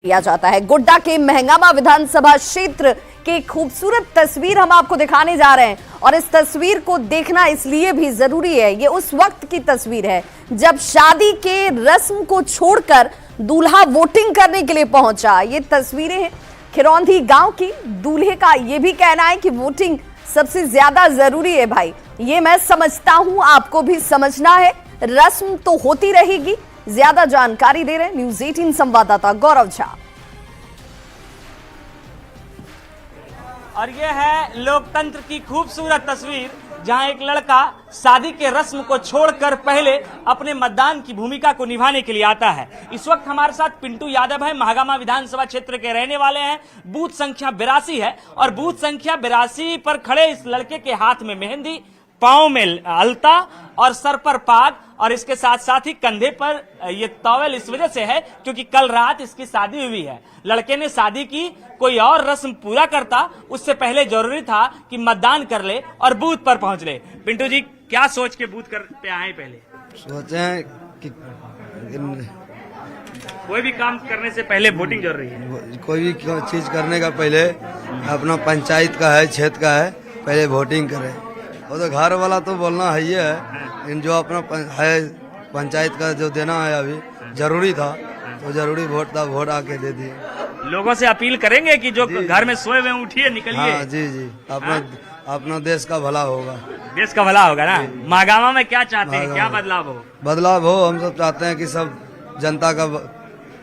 किया जाता है। गोड्डा के महंगामा विधानसभा क्षेत्र की खूबसूरत तस्वीर हम आपको दिखाने जा रहे हैं और इस तस्वीर को देखना इसलिए भी जरूरी है। ये उस वक्त की तस्वीर है जब शादी के रस्म को छोड़कर दूल्हा वोटिंग करने के लिए पहुंचा। ये तस्वीरें हैं खिरौंधी गांव की। दूल्हे का ये भी कहना है कि वोटिंग सबसे ज्यादा जरूरी है। भाई ये मैं समझता हूं, आपको भी समझना है। रस्म तो होती रहेगी। ज्यादा जानकारी दे रहे हैं न्यूज 18 संवाददाता गौरव झा। और यह है लोकतंत्र की खूबसूरत तस्वीर जहां एक लड़का शादी के रस्म को छोड़कर पहले अपने मतदान की भूमिका को निभाने के लिए आता है। इस वक्त हमारे साथ पिंटू यादव है, महागामा विधानसभा क्षेत्र के रहने वाले हैं। बूथ संख्या 82 है और बूथ संख्या 82 पर खड़े इस लड़के के हाथ में मेहंदी, पांव में अलता और सर पर पाग और इसके साथ साथ ही कंधे पर ये टॉवेल इस वजह से है क्योंकि कल रात इसकी शादी हुई है। लड़के ने शादी की, कोई और रस्म पूरा करता उससे पहले जरूरी था कि मतदान कर ले और बूथ पर पहुंच ले। पिंटू जी क्या सोच के बूथ पे आए? पहले सोचे हैं कि कोई भी काम करने से पहले वोटिंग जरूरी है। कोई भी चीज करने का पहले अपना पंचायत का है, क्षेत्र का है, पहले वोटिंग करें। वो तो घर वाला तो बोलना है ही है, लेकिन जो अपना है पंचायत का जो देना है अभी जरूरी था, तो जरूरी वोट था, वोट आके दे दिए। लोगों से अपील करेंगे कि जो घर में सोए हुए उठिए, निकलिए। हाँ जी, अपना देश का भला होगा। देश का भला होगा ना। महागामा में क्या चाहते हैं, क्या बदलाव हो? बदलाव हो, हम सब चाहते हैं कि सब जनता का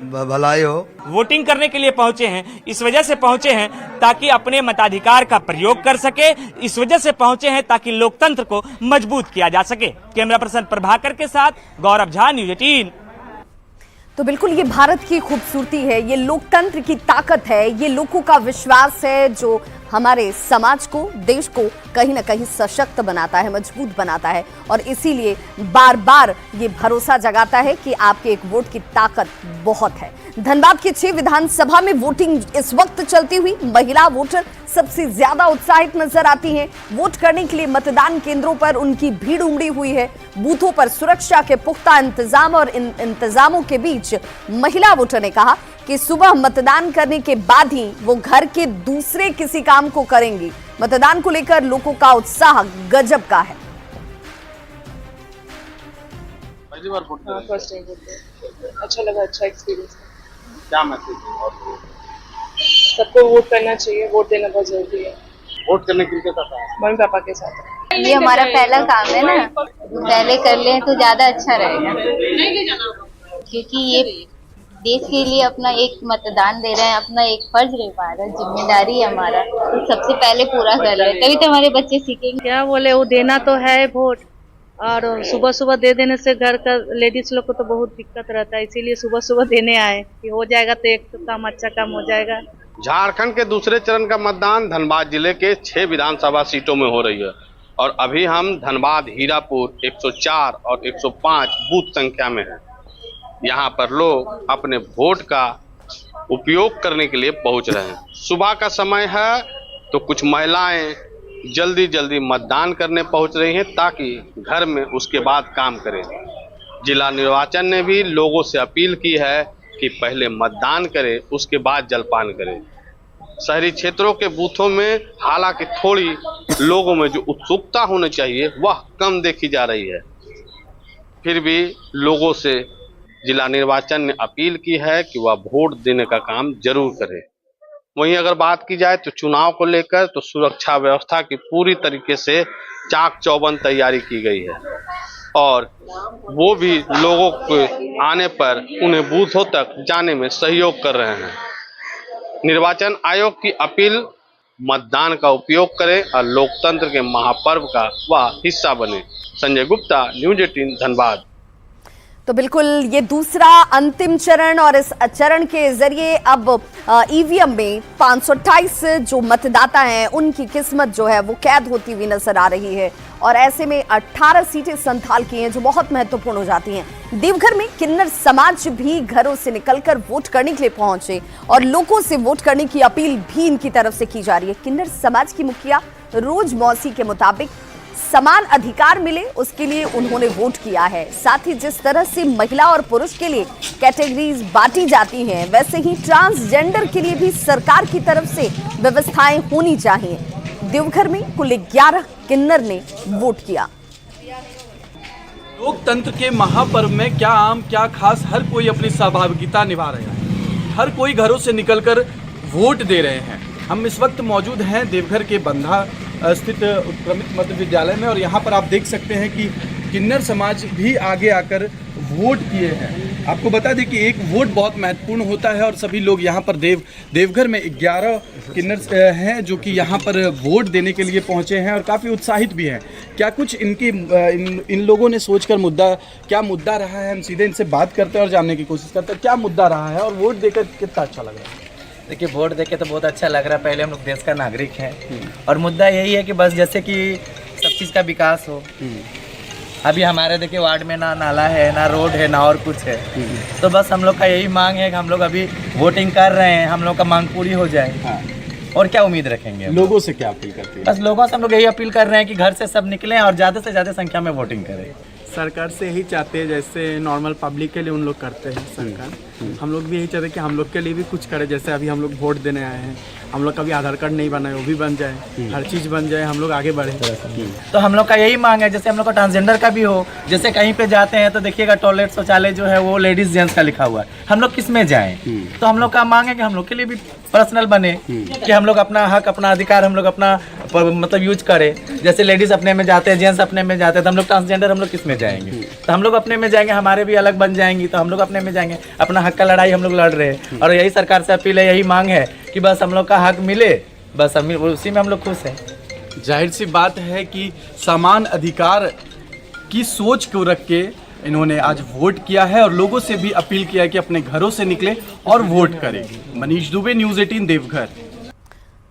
भलाई हो। वोटिंग करने के लिए पहुंचे हैं, इस वजह से पहुंचे हैं ताकि अपने मताधिकार का प्रयोग कर सके। इस वजह से पहुंचे हैं ताकि लोकतंत्र को मजबूत किया जा सके। कैमरा पर्सन प्रभाकर के साथ गौरव झा, न्यूज 18। तो बिल्कुल ये भारत की खूबसूरती है, ये लोकतंत्र की ताकत है, ये लोगों का विश्वास है जो हमारे समाज को, देश को कहीं ना कहीं सशक्त बनाता है, मजबूत बनाता है और इसीलिए बार बार ये भरोसा जगाता है कि आपके एक वोट की ताकत बहुत है। धनबाद के 6 विधानसभा में वोटिंग इस वक्त चलती हुई महिला वोटर सबसे ज्यादा उत्साहित नजर आती हैं। वोट करने के लिए मतदान केंद्रों पर उनकी भीड़ उमड़ी हुई है। बूथों पर सुरक्षा के पुख्ता इंतजाम और इन इंतजामों के बीच महिला वोटर ने कहा कि सुबह मतदान करने के बाद ही वो घर के दूसरे किसी काम को करेंगी। मतदान को लेकर लोगों का उत्साह गजब का है। पहली बार वोट हाँ, फर्स्ट टाइम वोट अच्छा लगा, अच्छा एक्सपीरियंस। क्या मैसेज है? सबको वोट करना चाहिए, वोट देना बहुत जरूरी है। वोट करने के लिए क्या था? मम्मी पापा के साथ। ये हमारा पहला काम है ना, पहले कर लें तो ज्यादा अच्छा रहेगा, क्योंकि ये देश के लिए अपना एक मतदान दे रहे हैं, अपना एक फर्ज निभा रहे हैं, जिम्मेदारी है हमारा, तो सबसे पहले पूरा कर ले, तभी तो हमारे बच्चे सीखेंगे। क्या बोले, वो देना तो है वोट, और सुबह सुबह दे देने से घर का लेडीज लोग को तो बहुत दिक्कत रहता है, इसीलिए सुबह सुबह देने आए कि हो जाएगा तो एक तो काम अच्छा काम हो जाएगा। झारखंड के दूसरे चरण का मतदान धनबाद जिले के 6 विधानसभा सीटों में हो रही है और अभी हम धनबाद हीरापुर 104 और 105 बूथ संख्या में हैं। यहाँ पर लोग अपने वोट का उपयोग करने के लिए पहुँच रहे हैं। सुबह का समय है तो कुछ महिलाएं जल्दी जल्दी मतदान करने पहुँच रही हैं ताकि घर में उसके बाद काम करें। जिला निर्वाचन ने भी लोगों से अपील की है कि पहले मतदान करें, उसके बाद जलपान करें। शहरी क्षेत्रों के बूथों में हालांकि थोड़ी लोगों में जो उत्सुकता होनी चाहिए वह कम देखी जा रही है, फिर भी लोगों से जिला निर्वाचन ने अपील की है कि वह वोट देने का काम जरूर करें। वहीं अगर बात की जाए तो चुनाव को लेकर तो सुरक्षा व्यवस्था की पूरी तरीके से चाक चौबंद तैयारी की गई है और वो भी लोगों के आने पर उन्हें बूथों तक जाने में सहयोग कर रहे हैं। निर्वाचन आयोग की अपील, मतदान का उपयोग करें और लोकतंत्र के महापर्व का वह हिस्सा बने। संजय गुप्ता, न्यूज 18 धनबाद। तो बिल्कुल ये दूसरा अंतिम चरण और इस चरण के जरिए अब ईवीएम में 528 जो मतदाता हैं उनकी किस्मत जो है वो कैद होती हुई नजर आ रही है और ऐसे में 18 सीटें संथाल की हैं जो बहुत महत्वपूर्ण हो जाती हैं। देवघर में किन्नर समाज भी घरों से निकलकर वोट करने के लिए पहुंचे और लोगों से वोट करने की अपील भी इनकी तरफ से की जा रही है। किन्नर समाज की मुखिया रोज मौसी के मुताबिक समान अधिकार मिले उसके लिए उन्होंने वोट किया है। साथ ही जिस तरह से महिला और पुरुष के लिए कैटेगरीज बांटी जाती हैं, वैसे ही ट्रांसजेंडर के लिए भी सरकार की तरफ से व्यवस्थाएं होनी चाहिए। देवघर में कुल 11 किन्नर ने वोट किया। लोकतंत्र के महापर्व में क्या आम क्या खास, हर कोई अपनी सहभागिता निभा रहा है। हर कोई घरों से निकलकर वोट दे रहे हैं। हम इस वक्त मौजूद हैं देवघर के बंधा स्थित उत्क्रमित मध्य विद्यालय में, और यहाँ पर आप देख सकते हैं कि किन्नर समाज भी आगे आकर वोट किए हैं। आपको बता दें कि एक वोट बहुत महत्वपूर्ण होता है, और सभी लोग यहाँ पर देवघर में 11 किन्नर हैं जो कि यहाँ पर वोट देने के लिए पहुँचे हैं और काफ़ी उत्साहित भी हैं। क्या कुछ इन लोगों ने सोचकर क्या मुद्दा रहा है, हम सीधे इनसे बात करते हैं और जानने की कोशिश करते हैं क्या मुद्दा रहा है और वोट देकर कितना अच्छा लग रहा है। देखिए, वोट देके तो बहुत अच्छा लग रहा है। पहले हम लोग देश का नागरिक हैं और मुद्दा यही है कि बस जैसे कि सब चीज़ का विकास हो। अभी हमारे देखिए वार्ड में ना नाला है, ना रोड है, ना और कुछ है। तो बस हम लोग का यही मांग है कि हम लोग अभी वोटिंग कर रहे हैं, हम लोग का मांग पूरी हो जाए। और क्या उम्मीद रखेंगे? लोगों से क्या अपील करते हैं? बस लोगों से हम लोग यही अपील कर रहे हैं कि घर से सब निकलें और ज़्यादा से ज़्यादा संख्या में वोटिंग करें। सरकार से यही चाहते हैं जैसे नॉर्मल पब्लिक के लिए उन लोग करते हैं सरकार, हम लोग भी यही चाहते हैं कि हम लोग के लिए भी कुछ करे। जैसे अभी हम लोग वोट देने आए हैं, हम लोग का भी आधार कार्ड नहीं बना है, वो भी बन जाए, हर चीज़ बन जाए, हम लोग आगे बढ़े। तो हम लोग का यही मांग है, जैसे हम लोग का ट्रांसजेंडर का भी हो। जैसे कहीं पे जाते हैं तो देखिएगा टॉयलेट शौचालय जो है वो लेडीज जेंट्स का लिखा हुआ है, हम लोग किस में जाएं? तो हम लोग का मांग है कि हम लोग के लिए भी पर्सनल बने, कि हम लोग अपना हक अपना अधिकार हम लोग अपना मतलब यूज करें। जैसे लेडीज अपने में जाते हैं, जेंट्स अपने में जाते हैं, तो हम लोग ट्रांसजेंडर हम लोग किस में जाएंगे? तो हम लोग अपने में जाएंगे, हमारे भी अलग बन जाएंगी, तो हम लोग अपने में जाएंगे। अपना हक का लड़ाई हम लोग लड़ रहे हैं और यही सरकार से अपील है, यही मांग है कि बस हम लोग का हक मिले, बस उसी में हम लोग खुश हैं। जाहिर सी बात है कि समान अधिकार की सोच को रख के इन्होंने आज वोट किया है और लोगों से भी अपील किया है कि अपने घरों से निकले और वोट करें। मनीष दुबे, न्यूज़ 18 देवघर।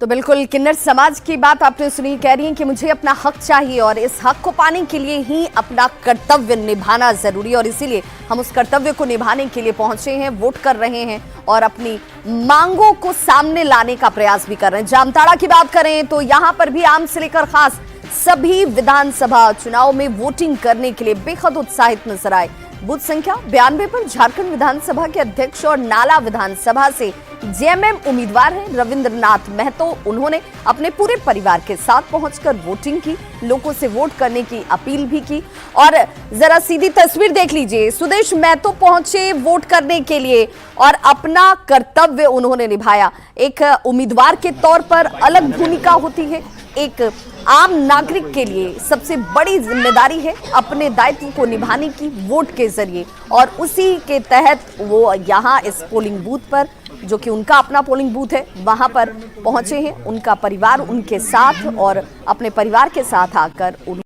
तो बिल्कुल किन्नर समाज की बात आपने सुनी, कह रही हैं कि मुझे अपना हक चाहिए और इस हक को पाने के लिए ही अपना कर्तव्य निभाना जरूरी है और इसीलिए हम उस कर्तव्य को निभाने के लिए पहुंचे हैं, वोट कर रहे हैं और अपनी मांगों को सामने लाने का प्रयास भी कर रहे हैं। जामताड़ा की बात करें तो यहां पर भी आम से लेकर खास सभी विधानसभा चुनाव में वोटिंग करने के लिए बेहद उत्साहित नजर आए। बूथ संख्या 92 पर झारखंड विधानसभा के अध्यक्ष और नाला विधानसभा से जेएमएम उम्मीदवार हैं रविंद्रनाथ महतो। उन्होंने अपने पूरे परिवार के साथ पहुंचकर वोटिंग की, लोगों से वोट करने की अपील भी की। और जरा सीधी तस्वीर देख लीजिए, सुदेश महतो पहुंचे वोट करने के लिए और अपना कर्तव्य उन्होंने निभाया। एक उम्मीदवार के तौर पर अलग भूमिका होती है, एक आम नागरिक के लिए सबसे बड़ी जिम्मेदारी है अपने दायित्व को निभाने की वोट के जरिए, और उसी के तहत वो यहाँ इस पोलिंग बूथ पर, जो कि उनका अपना पोलिंग बूथ है, वहां पर पहुंचे हैं। उनका परिवार उनके साथ और अपने परिवार के साथ आकर